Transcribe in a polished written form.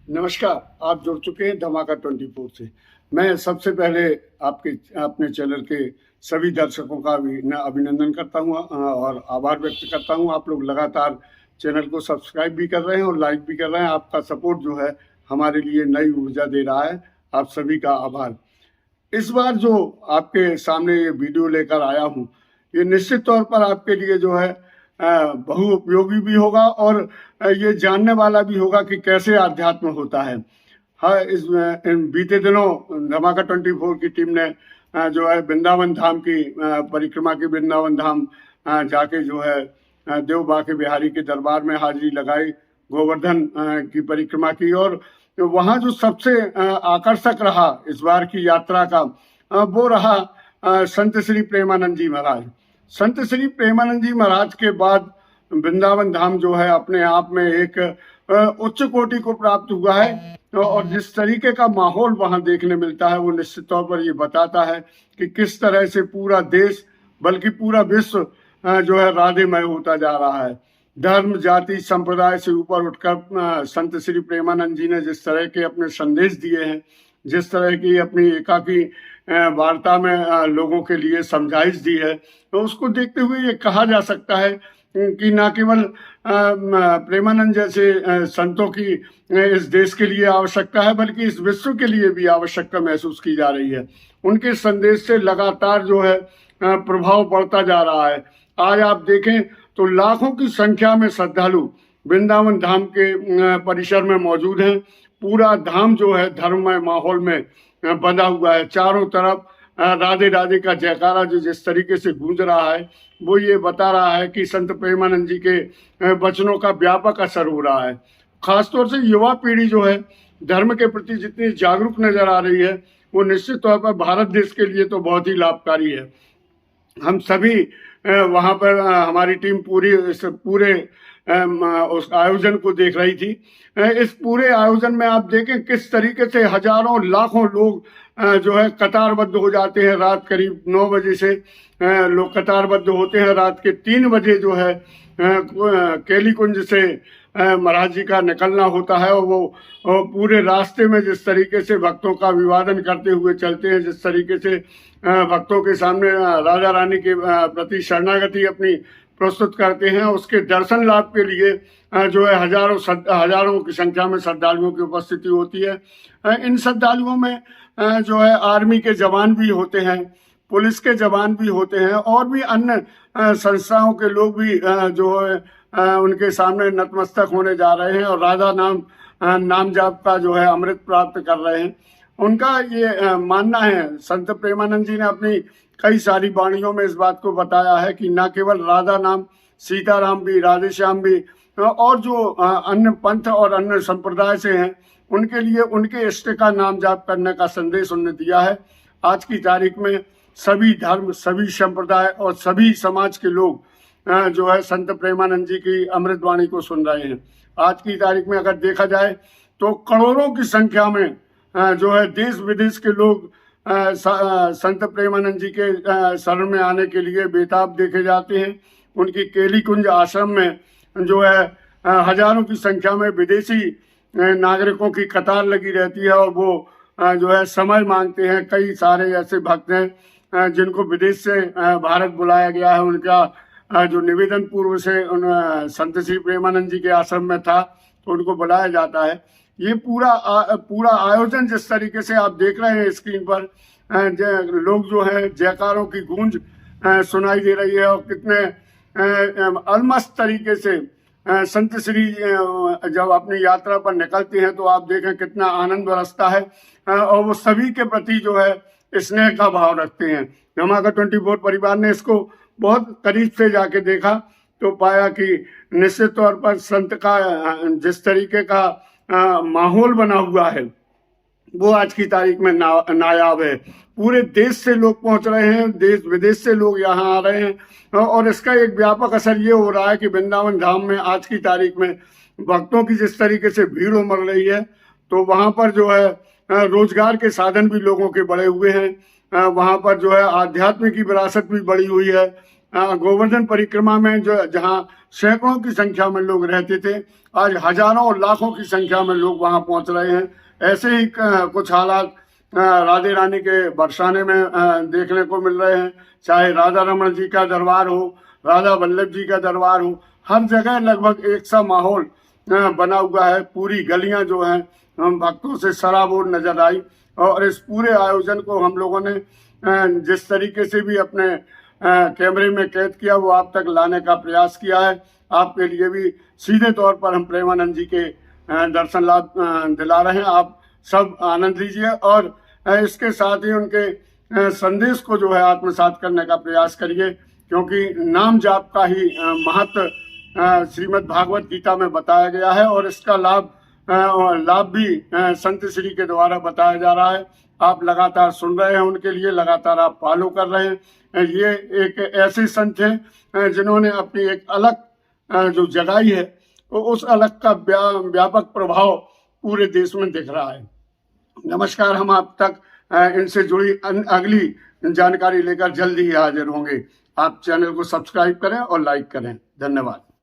नमस्कार। आप जुड़ चुके हैं धमाका 24 से। मैं सबसे पहले आपके अपने चैनल के सभी दर्शकों का भी अभिनंदन करता हूँ और आभार व्यक्त करता हूँ। आप लोग लगातार चैनल को सब्सक्राइब भी कर रहे हैं और लाइक भी कर रहे हैं। आपका सपोर्ट जो है हमारे लिए नई ऊर्जा दे रहा है। आप सभी का आभार। इस बार जो आपके सामने ये वीडियो लेकर आया हूँ, ये निश्चित तौर पर आपके लिए जो है बहु उपयोगी भी होगा और ये जानने वाला भी होगा कि कैसे आध्यात्म होता है। हाँ, इन बीते दिनों धमाका 24 की टीम ने जो है वृंदावन धाम की परिक्रमा की, वृंदावन धाम जाके जो है देव बाके बिहारी के दरबार में हाजिरी लगाई, गोवर्धन की परिक्रमा की। और वहाँ जो सबसे आकर्षक रहा इस बार की यात्रा का वो रहा संत श्री प्रेमानंद जी महाराज। संत श्री प्रेमानंद जी महाराज के बाद वृंदावन धाम जो है अपने आप में एक उच्च कोटि को प्राप्त हुआ है और जिस तरीके का माहौल वहां देखने मिलता है वो निश्चित तौर पर ये बताता है कि किस तरह से पूरा देश बल्कि पूरा विश्व जो है राधेमय होता जा रहा है। धर्म जाति संप्रदाय से ऊपर उठकर संत श्री प्रेमानंद जी ने जिस तरह के अपने संदेश दिए हैं, जिस तरह की अपनी एकाकी वार्ता में लोगों के लिए समझाइश दी है, तो उसको देखते हुए ये कहा जा सकता है कि न केवल प्रेमानंद जैसे संतों की इस देश के लिए आवश्यकता है बल्कि इस विश्व के लिए भी आवश्यकता महसूस की जा रही है। उनके संदेश से लगातार जो है प्रभाव बढ़ता जा रहा है। आज आप देखें तो लाखों की संख्या में श्रद्धालु वृंदावन धाम के परिसर में मौजूद हैं। पूरा धाम जो है धर्ममय माहौल में बंधा हुआ है। चारों तरफ राधे राधे का जयकारा जो जिस तरीके से गूंज रहा है वो ये बता रहा है कि संत प्रेमानंद जी के वचनों का व्यापक असर हो रहा है। खासतौर से युवा पीढ़ी जो है धर्म के प्रति जितनी जागरूक नजर आ रही है वो निश्चित तौर पर भारत देश के लिए तो बहुत ही लाभकारी है। हम सभी वहाँ पर हमारी टीम पूरे उस आयोजन को देख रही थी। इस पूरे आयोजन में आप देखें किस तरीके से हजारों लाखों लोग जो है कतारबद्ध हो जाते हैं। रात करीब 9 बजे से लोग कतारबद्ध होते हैं। रात के 3 बजे जो है केली कुंज से महाराज जी का निकलना होता है और वो पूरे रास्ते में जिस तरीके से भक्तों का अभिवादन करते हुए चलते हैं, जिस तरीके से भक्तों के सामने राजा रानी के प्रति शरणागति अपनी प्रस्तुत करते हैं, उसके दर्शन लाभ के लिए जो है हजारों की संख्या में श्रद्धालुओं की उपस्थिति होती है। इन श्रद्धालुओं में जो है आर्मी के जवान भी होते हैं, पुलिस के जवान भी होते हैं और भी अन्य संस्थाओं के लोग भी जो है उनके सामने नतमस्तक होने जा रहे हैं और राधा नाम जाप का जो है अमृत प्राप्त कर रहे हैं। उनका ये मानना है, संत प्रेमानंद जी ने अपनी कई सारी वाणियों में इस बात को बताया है कि न केवल राधा नाम, सीताराम भी, राधे श्याम भी और जो अन्य पंथ और अन्य संप्रदाय से हैं उनके लिए उनके इष्ट का नाम जाप करने का संदेश उन्होंने दिया है। आज की तारीख में सभी धर्म, सभी संप्रदाय और सभी समाज के लोग जो है संत प्रेमानंद जी की अमृत वाणी को सुन रहे हैं। आज की तारीख में अगर देखा जाए तो करोड़ों की संख्या में जो है देश विदेश के लोग संत प्रेमानंद जी के शरण में आने के लिए बेताब देखे जाते हैं। उनकी केली कुंज आश्रम में जो है हजारों की संख्या में विदेशी नागरिकों की कतार लगी रहती है और वो जो है समय मांगते हैं। कई सारे ऐसे भक्त हैं जिनको विदेश से भारत बुलाया गया है। उनका जो निवेदन पूर्व से संत श्री प्रेमानंद जी के आश्रम में था तो उनको बुलाया जाता है। ये पूरा आयोजन जिस तरीके से आप देख रहे हैं स्क्रीन पर, लोग जो है जयकारों की गूंज सुनाई दे रही है और कितने अलमस्त तरीके से संत श्री जब अपनी यात्रा पर निकलते हैं तो आप देखें कितना आनंद बरसता है और वो सभी के प्रति जो है स्नेह का भाव रखते हैं। धमाका 24 परिवार ने इसको बहुत करीब से जाके देखा तो पाया कि निश्चित तौर पर संत का जिस तरीके का माहौल बना हुआ है वो आज की तारीख में नायाब है। पूरे देश से लोग पहुंच रहे हैं, देश विदेश से लोग यहाँ आ रहे हैं और इसका एक व्यापक असर ये हो रहा है कि वृंदावन धाम में आज की तारीख में भक्तों की जिस तरीके से भीड़ उमड़ रही है तो वहाँ पर जो है रोजगार के साधन भी लोगों के बढ़े हुए हैं। वहाँ पर जो है आध्यात्म की विरासत भी बढ़ी हुई है। गोवर्धन परिक्रमा में जो जहाँ सैकड़ों की संख्या में लोग रहते थे, आज हजारों और लाखों की संख्या में लोग वहां पहुंच रहे हैं। ऐसे ही कुछ हालात राधे रानी के बरसाने में देखने को मिल रहे हैं। चाहे राधा रमन जी का दरबार हो, राधा वल्लभ जी का दरबार हो, हर जगह लगभग एक सा माहौल बना हुआ है। पूरी गलियां जो हैं भक्तों से सराबोर नजर आई और इस पूरे आयोजन को हम लोगों ने जिस तरीके से भी अपने कैमरे में कैद किया वो आप तक लाने का प्रयास किया है। आपके लिए भी सीधे तौर पर हम प्रेमानंद जी के दर्शन लाभ दिला रहे हैं। आप सब आनंद लीजिए और इसके साथ ही उनके संदेश को जो है आत्मसात करने का प्रयास करिए, क्योंकि नाम जाप का ही महत्व श्रीमद् भागवत गीता में बताया गया है और इसका लाभ भी संत श्री के द्वारा बताया जा रहा है। आप लगातार सुन रहे हैं, उनके लिए लगातार आप फॉलो कर रहे हैं। ये एक ऐसे संत हैं जिन्होंने अपनी एक अलग जो जगाई है तो उस अलग का व्यापक प्रभाव पूरे देश में दिख रहा है। नमस्कार, हम आप तक इनसे जुड़ी अगली जानकारी लेकर जल्दी ही हाजिर होंगे। आप चैनल को सब्सक्राइब करें और लाइक करें। धन्यवाद।